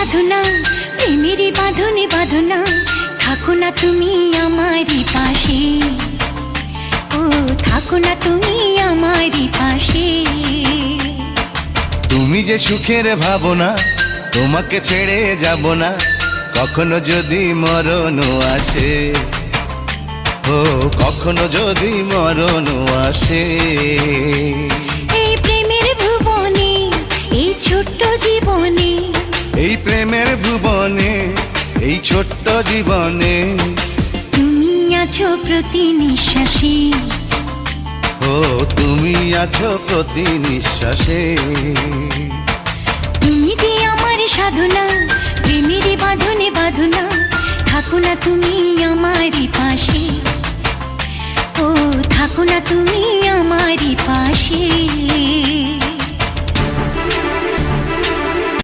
সাধনা, প্রেমেরই বাঁধনে বাঁধনা, থাকো না তুমি আমারই পাশে, ও থাকো না তুমি আমারই পাশে। তুমি যে সুখের ভাবনা, তোমাকে ছেড়ে যাব না, কখনো যদি মরণ আসে, ও কখনো যদি মরণ আসে। এই প্রেমের ভুবনে, এই ছোট্ট জীবনে, এই প্রেমের ভুবনে, এই ছোট্ট জীবনে, তুমি আছো প্রতি নিঃশ্বাসে, ও তুমি আছো প্রতি নিঃশ্বাসে। তুমি যে আমার সাধনা, প্রেমেরই বাঁধনে বাঁধনা, থাকো না তুমি আমারই পাশে, ও থাকো না তুমি আমারই পাশে।